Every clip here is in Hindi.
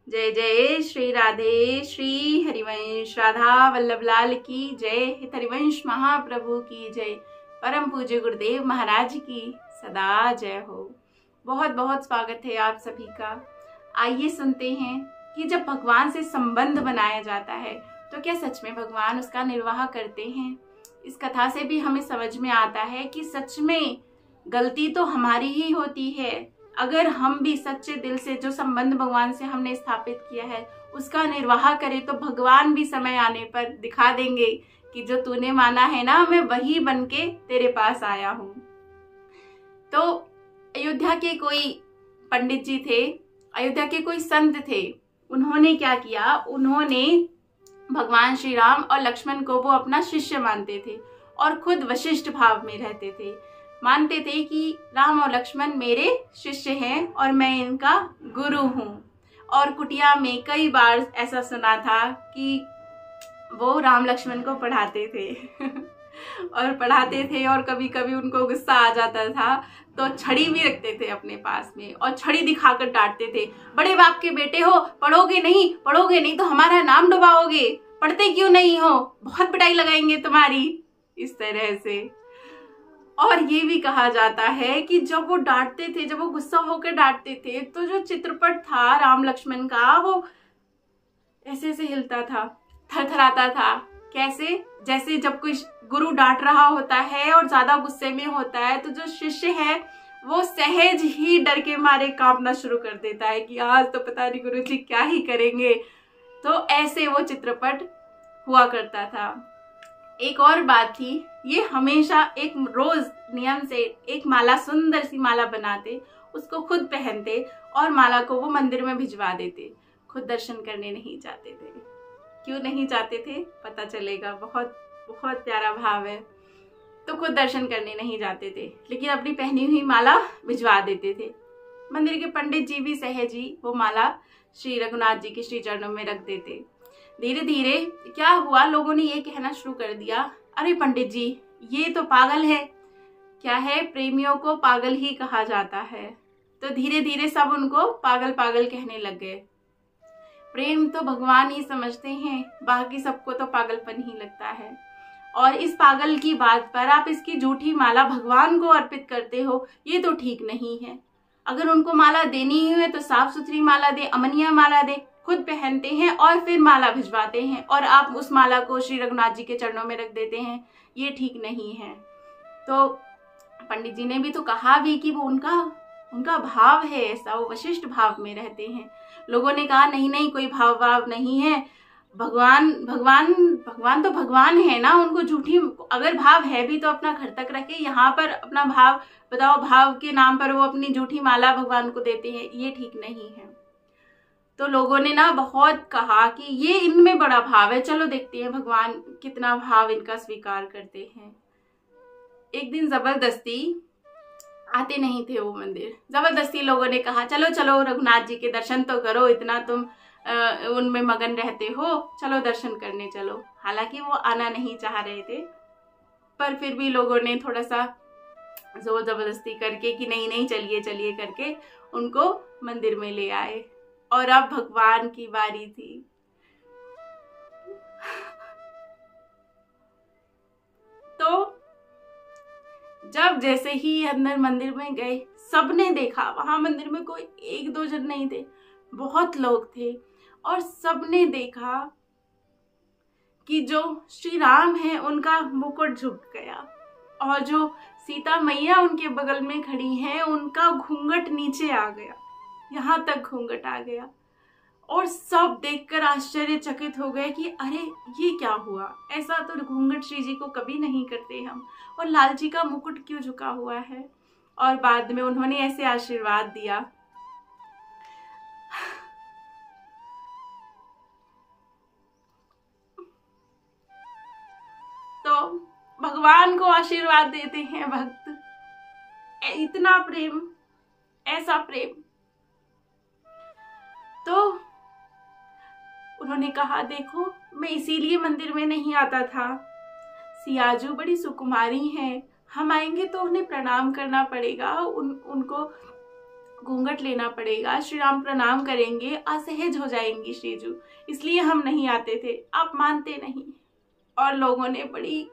जय जय श्री राधे श्री हरिवंश राधा वल्लभ लाल की जय। हित हरिवंश महाप्रभु की जय। परम पूज्य गुरुदेव महाराज की सदा जय हो। बहुत बहुत स्वागत है आप सभी का। आइए सुनते हैं कि जब भगवान से संबंध बनाया जाता है तो क्या सच में भगवान उसका निर्वाह करते हैं। इस कथा से भी हमें समझ में आता है कि सच में गलती तो हमारी ही होती है। अगर हम भी सच्चे दिल से जो संबंध भगवान से हमने स्थापित किया है उसका निर्वाह करें तो भगवान भी समय आने पर दिखा देंगे कि जो तूने माना है ना, मैं वही बन के तेरे पास आया हूँ। तो अयोध्या के कोई पंडित जी थे, अयोध्या के कोई संत थे। उन्होंने क्या किया, उन्होंने भगवान श्री राम और लक्ष्मण को वो अपना शिष्य मानते थे और खुद वशिष्ठ भाव में रहते थे। मानते थे कि राम और लक्ष्मण मेरे शिष्य हैं और मैं इनका गुरु हूँ। और कुटिया में कई बार ऐसा सुना था कि वो राम लक्ष्मण को पढ़ाते थे और कभी कभी उनको गुस्सा आ जाता था तो छड़ी भी रखते थे अपने पास में और छड़ी दिखाकर डांटते थे। बड़े बाप के बेटे हो, पढ़ोगे नहीं तो हमारा नाम डुबाओगे, पढ़ते क्यों नहीं हो, बहुत पिटाई लगाएंगे तुम्हारी। इस तरह से। और ये भी कहा जाता है कि जब वो डांटते थे, जब वो गुस्सा होकर डांटते थे तो जो चित्रपट था राम लक्ष्मण का वो ऐसे ऐसे हिलता था, थरथराता था। कैसे? जैसे जब कोई गुरु डांट रहा होता है और ज्यादा गुस्से में होता है तो जो शिष्य है वो सहज ही डर के मारे कांपना शुरू कर देता है कि आज तो पता नहीं गुरु जी क्या ही करेंगे। तो ऐसे वो चित्रपट हुआ करता था। एक और बात थी, ये हमेशा एक रोज नियम से एक माला, सुंदर सी माला बनाते, उसको खुद पहनते और माला को वो मंदिर में भिजवा देते। खुद दर्शन करने नहीं जाते थे। क्यों नहीं जाते थे पता चलेगा, बहुत बहुत प्यारा भाव है। तो खुद दर्शन करने नहीं जाते थे लेकिन अपनी पहनी हुई माला भिजवा देते थे। मंदिर के पंडित जी भी सहज ही वो माला श्री रघुनाथ जी के श्री चरणों में रख देते। धीरे धीरे क्या हुआ, लोगों ने ये कहना शुरू कर दिया, अरे पंडित जी ये तो पागल है। क्या है, प्रेमियों को पागल ही कहा जाता है। तो धीरे धीरे सब उनको पागल पागल कहने लग गए। प्रेम तो भगवान ही समझते हैं, बाकी सबको तो पागलपन ही लगता है। और इस पागल की बात पर आप इसकी झूठी माला भगवान को अर्पित करते हो, ये तो ठीक नहीं है। अगर उनको माला देनी ही है तो साफ सुथरी माला दे, अमनिया माला दे। खुद पहनते हैं और फिर माला भिजवाते हैं और आप उस माला को श्री रघुनाथ जी के चरणों में रख देते हैं, ये ठीक नहीं है। तो पंडित जी ने भी तो कहा भी कि वो उनका भाव है ऐसा, वो वशिष्ठ भाव में रहते हैं। लोगों ने कहा नहीं कोई भाव नहीं है, भगवान तो भगवान है ना, उनको झूठी अगर भाव है भी तो अपना घर तक रखे, यहाँ पर अपना भाव बताओ, भाव के नाम पर वो अपनी झूठी माला भगवान को देते हैं, ये ठीक नहीं है। तो लोगों ने ना बहुत कहा कि ये इनमें बड़ा भाव है, चलो देखते हैं भगवान कितना भाव इनका स्वीकार करते हैं। एक दिन जबरदस्ती आते नहीं थे वो मंदिर, जबरदस्ती लोगों ने कहा चलो चलो रघुनाथ जी के दर्शन तो करो, इतना तुम उनमें मगन रहते हो, चलो दर्शन करने चलो। हालांकि वो आना नहीं चाह रहे थे पर फिर भी लोगों ने थोड़ा सा जोर जबरदस्ती करके कि नहीं चलिए करके उनको मंदिर में ले आए। और अब भगवान की बारी थी। तो जब जैसे ही अंदर मंदिर में गए, सबने देखा वहां मंदिर में कोई एक दो जन नहीं थे, बहुत लोग थे। और सबने देखा कि जो श्री राम है उनका मुकुट झुक गया और जो सीता मैया उनके बगल में खड़ी हैं उनका घूंघट नीचे आ गया, यहाँ तक घूंघट आ गया। और सब देखकर आश्चर्यचकित हो गए कि अरे ये क्या हुआ, ऐसा तो घूंघट श्री जी को कभी नहीं करते हम, और लाल जी का मुकुट क्यों झुका हुआ है। और बाद में उन्होंने ऐसे आशीर्वाद दिया। तो भगवान को आशीर्वाद देते हैं भक्त, इतना प्रेम, ऐसा प्रेम। तो उन्होंने कहा देखो मैं इसीलिए मंदिर में नहीं आता था, सियाजू बड़ी सुकुमारी हैं, हम आएंगे तो उन्हें प्रणाम करना पड़ेगा, उनको घूंघट लेना पड़ेगा, श्री राम प्रणाम करेंगे, असहज हो जाएंगी श्रीजू, इसलिए हम नहीं आते थे। आप मानते नहीं। और लोगों ने बड़ी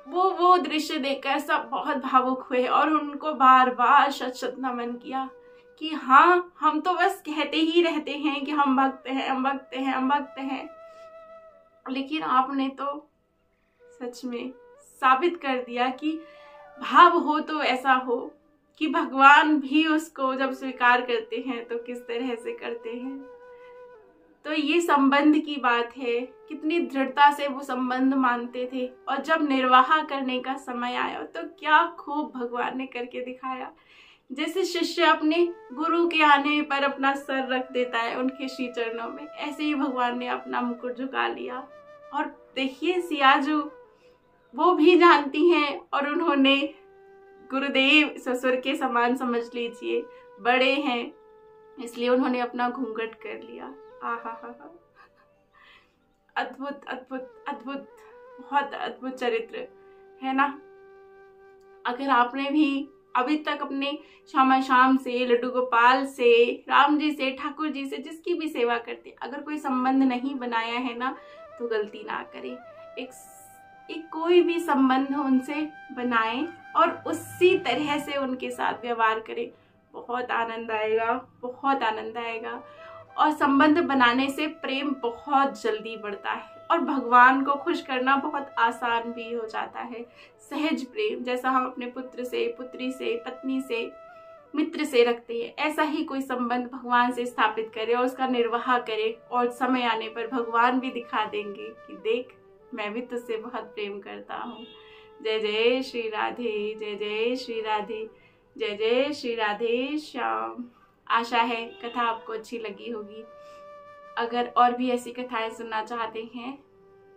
वो दृश्य देखकर सब बहुत भावुक हुए और उनको बार बार शत शत नमन किया कि हाँ, हम तो बस कहते ही रहते हैं कि हम भक्त हैं, हम भक्त हैं, हम भक्त हैं, लेकिन आपने तो सच में साबित कर दिया कि भाव हो तो ऐसा हो कि भगवान भी उसको जब स्वीकार करते हैं तो किस तरह से करते हैं। तो ये संबंध की बात है, कितनी दृढ़ता से वो संबंध मानते थे, और जब निर्वाह करने का समय आया तो क्या खूब भगवान ने करके दिखाया। जैसे शिष्य अपने गुरु के आने पर अपना सर रख देता है उनके श्री चरणों में, ऐसे ही भगवान ने अपना मुकुट झुका लिया। और देखिए सियाजू वो भी जानती हैं, और उन्होंने गुरुदेव ससुर के समान समझ लीजिए, बड़े हैं, इसलिए उन्होंने अपना घूंघट कर लिया। आहा हा हा, अद्भुत अद्भुत अद्भुत, बहुत अद्भुत चरित्र है ना। अगर आपने भी अभी तक अपने श्यामा श्याम से, लड्डू गोपाल से, राम जी से, ठाकुर जी से, जिसकी भी सेवा करते, अगर कोई संबंध नहीं बनाया है ना, तो गलती ना करें। एक कोई भी संबंध उनसे बनाएं और उसी तरह से उनके साथ व्यवहार करें। बहुत आनंद आएगा, बहुत आनंद आएगा। और संबंध बनाने से प्रेम बहुत जल्दी बढ़ता है और भगवान को खुश करना बहुत आसान भी हो जाता है। सहज प्रेम जैसा हम अपने पुत्र से, पुत्री से, पत्नी से, मित्र से रखते हैं, ऐसा ही कोई संबंध भगवान से स्थापित करे और उसका निर्वाह करे, और समय आने पर भगवान भी दिखा देंगे कि देख, मैं भी तुझसे बहुत प्रेम करता हूँ। जय जय श्री राधे, जय जय श्री राधे, जय जय श्री राधे श्याम। आशा है कथा आपको अच्छी लगी होगी। अगर और भी ऐसी कथाएं सुनना चाहते हैं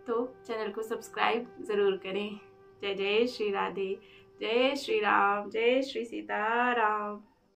तो चैनल को सब्सक्राइब ज़रूर करें। जय जय श्री राधे, जय श्री राम, जय श्री सीताराम।